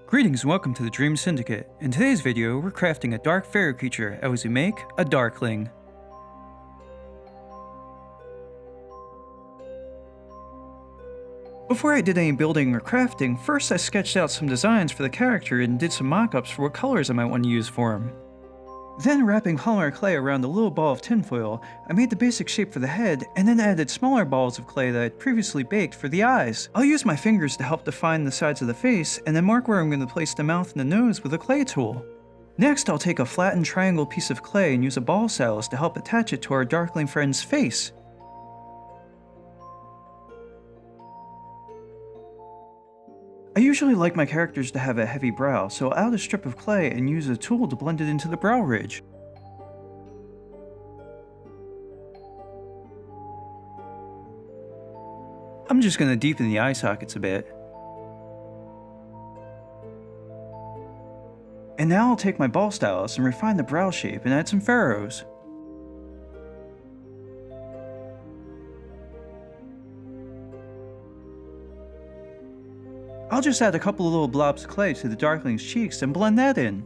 Greetings and welcome to the Dream Syndicate. In today's video, we're crafting a dark fairy creature as we make a Darkling. Before I did any building or crafting, first I sketched out some designs for the character and did some mock-ups for what colors I might want to use for him. Then, wrapping polymer clay around a little ball of tinfoil, I made the basic shape for the head, and then added smaller balls of clay that I had previously baked for the eyes. I'll use my fingers to help define the sides of the face, and then mark where I'm going to place the mouth and the nose with a clay tool. Next, I'll take a flattened triangle piece of clay and use a ball stylus to help attach it to our Darkling friend's face. I usually like my characters to have a heavy brow, so I'll add a strip of clay and use a tool to blend it into the brow ridge. I'm just going to deepen the eye sockets a bit. And now I'll take my ball stylus and refine the brow shape and add some furrows. I'll just add a couple of little blobs of clay to the Darkling's cheeks and blend that in.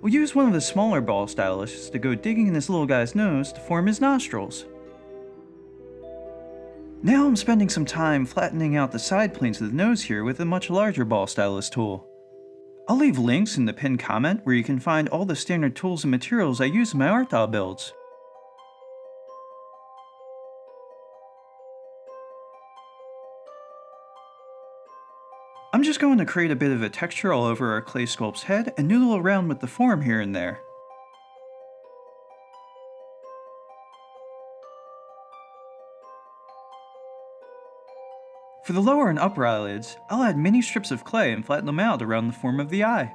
We'll use one of the smaller ball styluses to go digging in this little guy's nose to form his nostrils. Now I'm spending some time flattening out the side planes of the nose here with a much larger ball stylus tool. I'll leave links in the pinned comment where you can find all the standard tools and materials I use in my art doll builds. I'm just going to create a bit of a texture all over our clay sculpt's head and noodle around with the form here and there. For the lower and upper eyelids, I'll add mini strips of clay and flatten them out around the form of the eye.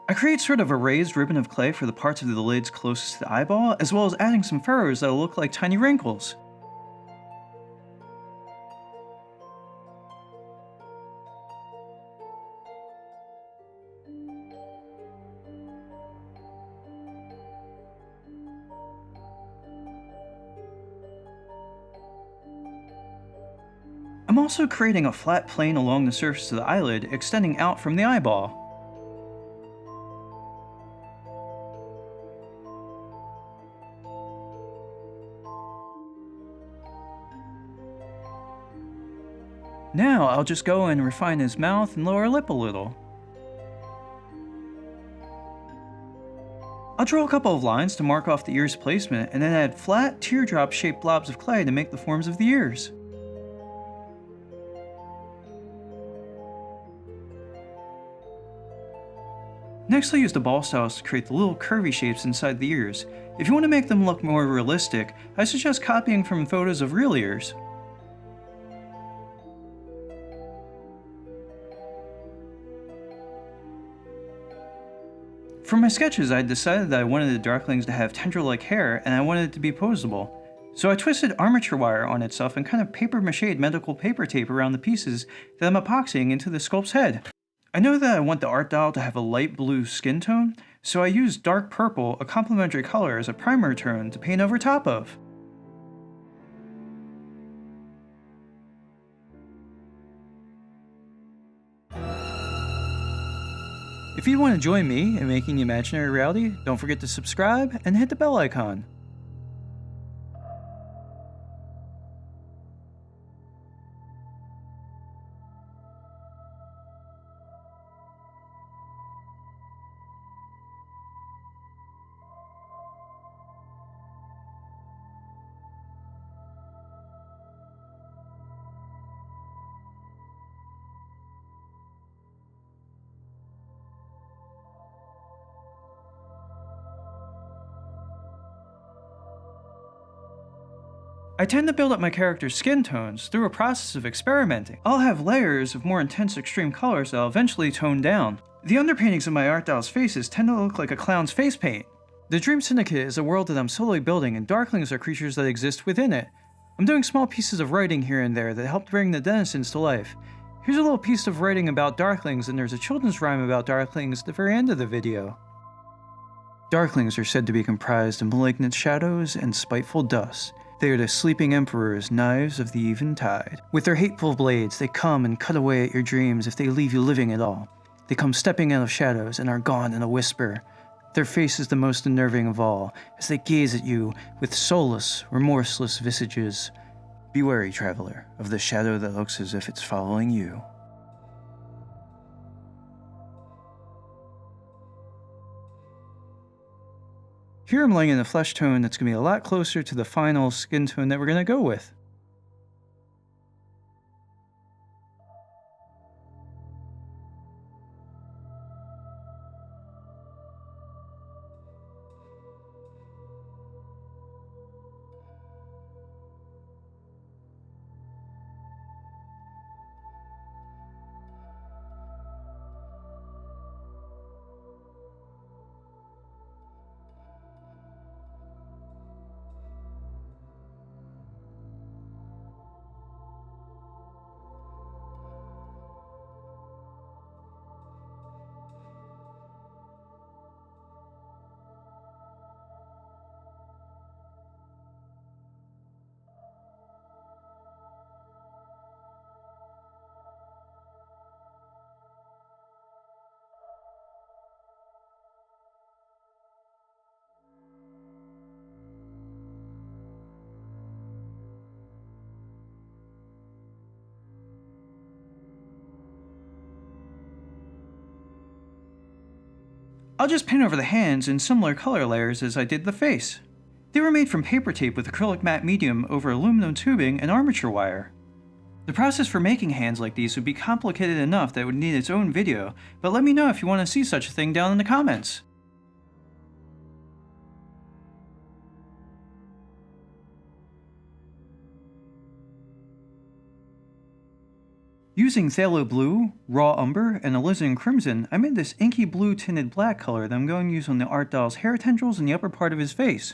I create sort of a raised ribbon of clay for the parts of the lids closest to the eyeball, as well as adding some furrows that'll look like tiny wrinkles. I'm also creating a flat plane along the surface of the eyelid, extending out from the eyeball. Now I'll just go and refine his mouth and lower lip a little. I'll draw a couple of lines to mark off the ear's placement, and then add flat, teardrop-shaped blobs of clay to make the forms of the ears. Next, I'll use the ball stylus to create the little curvy shapes inside the ears. If you want to make them look more realistic, I suggest copying from photos of real ears. For my sketches, I decided that I wanted the Darklings to have tendril-like hair, and I wanted it to be posable. So I twisted armature wire on itself and kind of paper-mache'd medical paper tape around the pieces that I'm epoxying into the sculpt's head. I know that I want the art doll to have a light blue skin tone, so I used dark purple, a complementary color, as a primer tone to paint over top of. If you want to join me in making imaginary reality, don't forget to subscribe and hit the bell icon. I tend to build up my character's skin tones through a process of experimenting. I'll have layers of more intense extreme colors that I'll eventually tone down. The underpaintings of my art doll's faces tend to look like a clown's face paint. The Dream Syndicate is a world that I'm slowly building, and Darklings are creatures that exist within it. I'm doing small pieces of writing here and there that help bring the denizens to life. Here's a little piece of writing about Darklings, and there's a children's rhyme about Darklings at the very end of the video. Darklings are said to be comprised of malignant shadows and spiteful dust. They are the sleeping emperor's knives of the eventide. With their hateful blades, they come and cut away at your dreams if they leave you living at all. They come stepping out of shadows and are gone in a whisper. Their face is the most unnerving of all, as they gaze at you with soulless, remorseless visages. Be wary, traveler, of the shadow that looks as if it's following you. Here I'm laying in a flesh tone that's going to be a lot closer to the final skin tone that we're going to go with. I'll just paint over the hands in similar color layers as I did the face. They were made from paper tape with acrylic matte medium over aluminum tubing and armature wire. The process for making hands like these would be complicated enough that it would need its own video, but let me know if you want to see such a thing down in the comments. Using phthalo blue, raw umber, and alizarin crimson, I made this inky blue tinted black color that I'm going to use on the art doll's hair tendrils and the upper part of his face.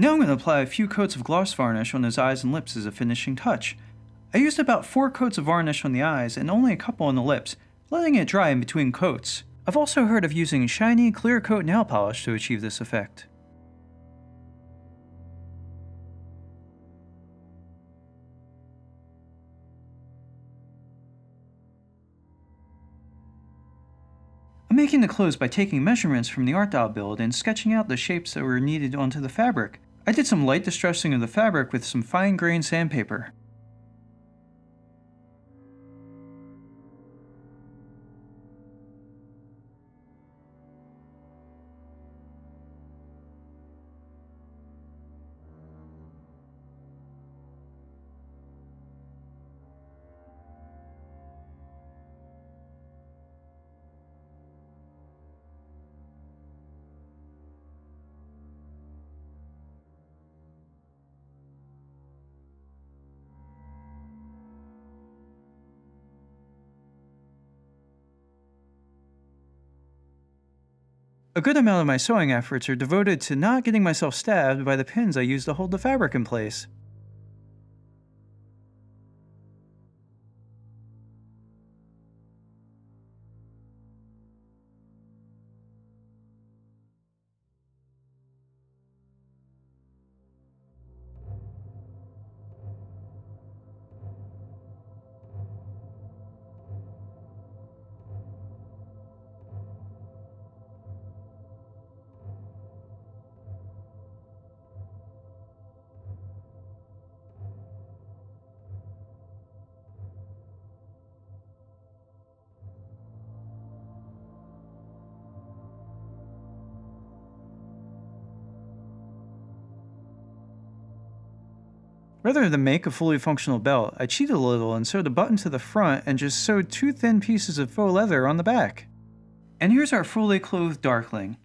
Now I'm going to apply a few coats of gloss varnish on his eyes and lips as a finishing touch. I used about 4 coats of varnish on the eyes and only a couple on the lips, letting it dry in between coats. I've also heard of using shiny, clear coat nail polish to achieve this effect. I'm making the clothes by taking measurements from the art doll build and sketching out the shapes that were needed onto the fabric. I did some light distressing of the fabric with some fine-grained sandpaper. A good amount of my sewing efforts are devoted to not getting myself stabbed by the pins I use to hold the fabric in place. Rather than make a fully functional belt, I cheated a little and sewed a button to the front and just sewed 2 thin pieces of faux leather on the back. And here's our fully clothed Darkling.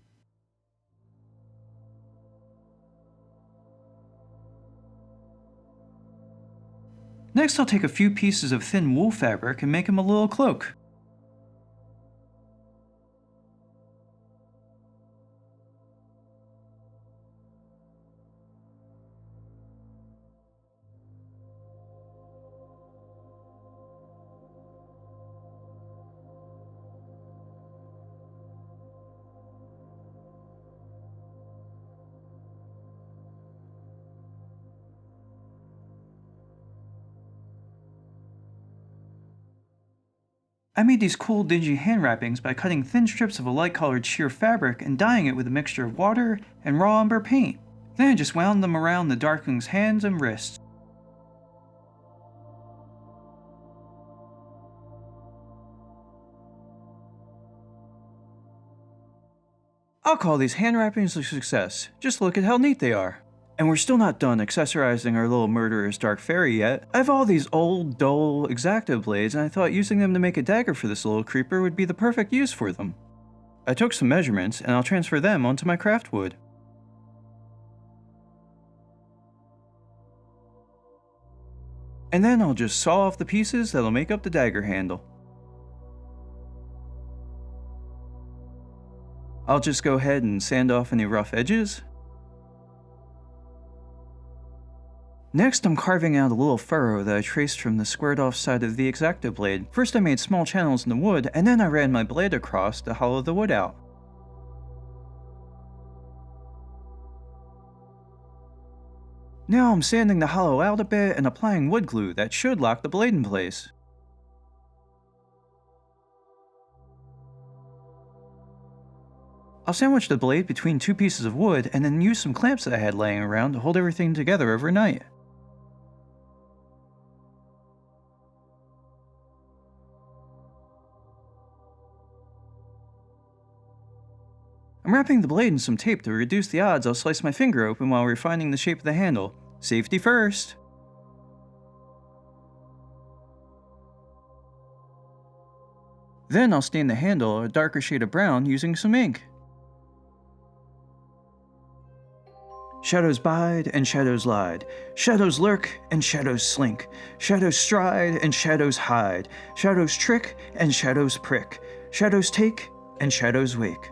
Next, I'll take a few pieces of thin wool fabric and make him a little cloak. I made these cool dingy hand wrappings by cutting thin strips of a light-colored sheer fabric and dyeing it with a mixture of water and raw umber paint. Then I just wound them around the Darkling's hands and wrists. I'll call these hand wrappings a success. Just look at how neat they are. And we're still not done accessorizing our little murderous dark fairy yet. I have all these old, dull X-Acto blades, and I thought using them to make a dagger for this little creeper would be the perfect use for them. I took some measurements, and I'll transfer them onto my craft wood. And then I'll just saw off the pieces that'll make up the dagger handle. I'll just go ahead and sand off any rough edges. Next, I'm carving out a little furrow that I traced from the squared off side of the X-Acto blade. First I made small channels in the wood, and then I ran my blade across to hollow the wood out. Now I'm sanding the hollow out a bit and applying wood glue that should lock the blade in place. I'll sandwich the blade between 2 pieces of wood and then use some clamps that I had laying around to hold everything together overnight. I'm wrapping the blade in some tape to reduce the odds I'll slice my finger open while refining the shape of the handle. Safety first! Then I'll stain the handle a darker shade of brown using some ink. Shadows bide and shadows lied. Shadows lurk and shadows slink. Shadows stride and shadows hide. Shadows trick and shadows prick. Shadows take and shadows wake.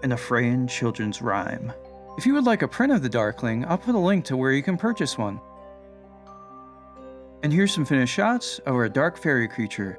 An Afrayan children's rhyme. If you would like a print of the Darkling, I'll put a link to where you can purchase one. And here's some finished shots of our dark fairy creature.